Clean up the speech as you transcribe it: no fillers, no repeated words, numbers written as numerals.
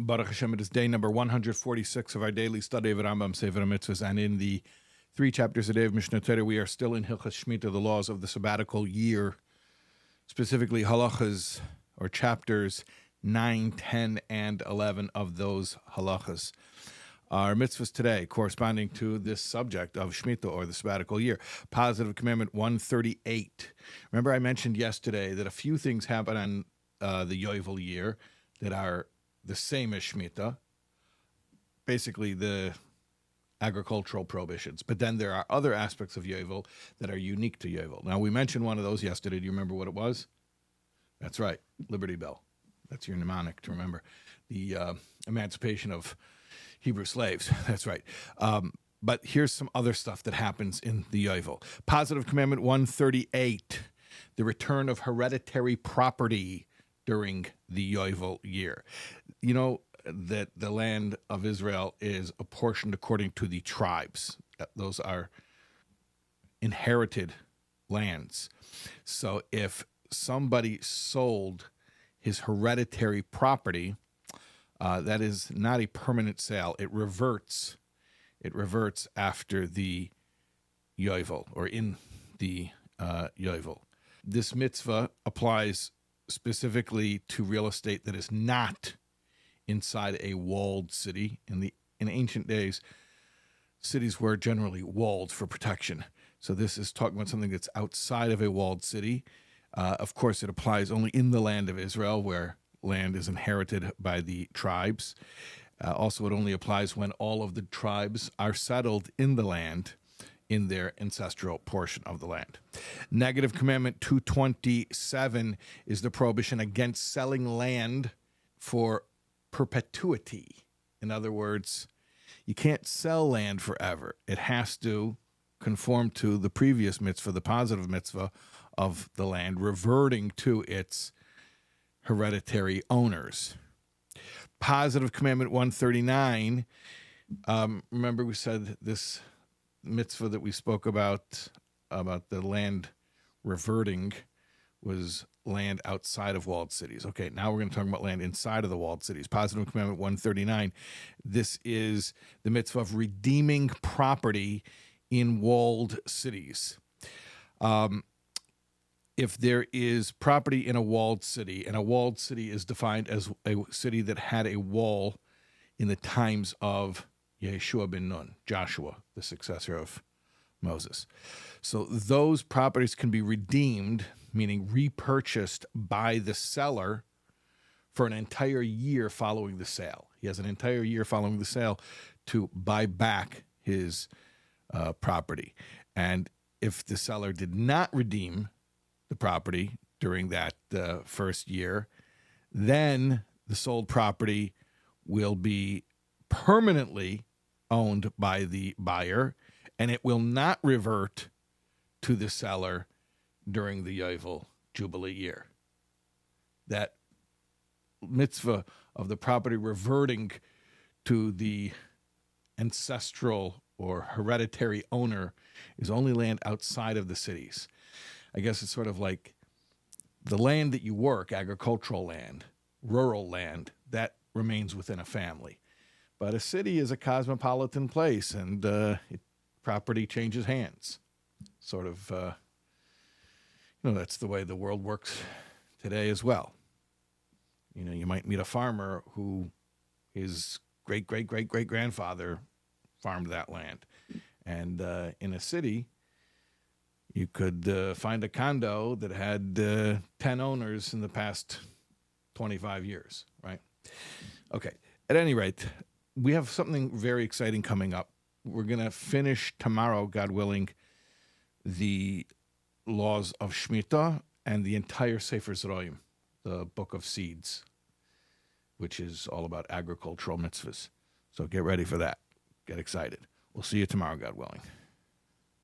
Baruch Hashem, it is day number 146 of our daily study of Rambam, Sefer, HaMitzvos, and in the 3 chapters a day of Mishnah Torah, we are still in Hilchas Shemitah, the laws of the sabbatical year, specifically halachas, or chapters 9, 10, and 11 of those halachas. Our mitzvahs today, corresponding to this subject of Shemitah, or the sabbatical year. Positive Commandment 138. Remember I mentioned yesterday that a few things happen on the Yovel year that are the same as Shemitah, basically the agricultural prohibitions. But then there are other aspects of Yovel that are unique to Yovel. Now, we mentioned one of those yesterday. Do you remember what it was? That's right, Liberty Bell. That's your mnemonic to remember. The emancipation of Hebrew slaves. That's right. But here's some other stuff that happens in the Yovel. Positive Commandment 138, the return of hereditary property during the Yovel year. You know that the land of Israel is apportioned according to the tribes. Those are inherited lands. So if somebody sold his hereditary property, that is not a permanent sale. It reverts after the Yovel, or in the Yovel. This mitzvah applies specifically to real estate that is not inside a walled city. In ancient days, cities were generally walled for protection. So this is talking about something that's outside of a walled city. Of course, it applies only in the land of Israel, where land is inherited by the tribes. Also, it only applies when all of the tribes are settled in the land, in their ancestral portion of the land. Negative Commandment 227 is the prohibition against selling land for perpetuity. In other words, you can't sell land forever. It has to conform to the previous mitzvah, the positive mitzvah of the land, reverting to its hereditary owners. Positive Commandment 139, remember we said this mitzvah that we spoke about the land reverting was land outside of walled cities. Okay, now we're going to talk about land inside of the walled cities. Positive Commandment 139, this is the mitzvah of redeeming property in walled cities. If there is property in a walled city, and a walled city is defined as a city that had a wall in the times of Yeshua ben Nun, Joshua, the successor of Moses. So those properties can be redeemed, meaning repurchased by the seller for an entire year following the sale. He has an entire year following the sale to buy back his property. And if the seller did not redeem the property during that first year, then the sold property will be permanently owned by the buyer, and it will not revert to the seller during the Yovel Jubilee year. That mitzvah of the property reverting to the ancestral or hereditary owner is only land outside of the cities. I guess it's sort of like the land that you work, agricultural land, rural land, that remains within a family. But a city is a cosmopolitan place, and property changes hands. Sort of, that's the way the world works today as well. You might meet a farmer who his great-great-great-great-grandfather farmed that land. And in a city, you could find a condo that had 10 owners in the past 25 years, right? Okay, at any rate, we have something very exciting coming up. We're going to finish tomorrow, God willing, the laws of Shemitah and the entire Sefer Zroim, the book of seeds, which is all about agricultural mitzvahs. So get ready for that. Get excited. We'll see you tomorrow, God willing.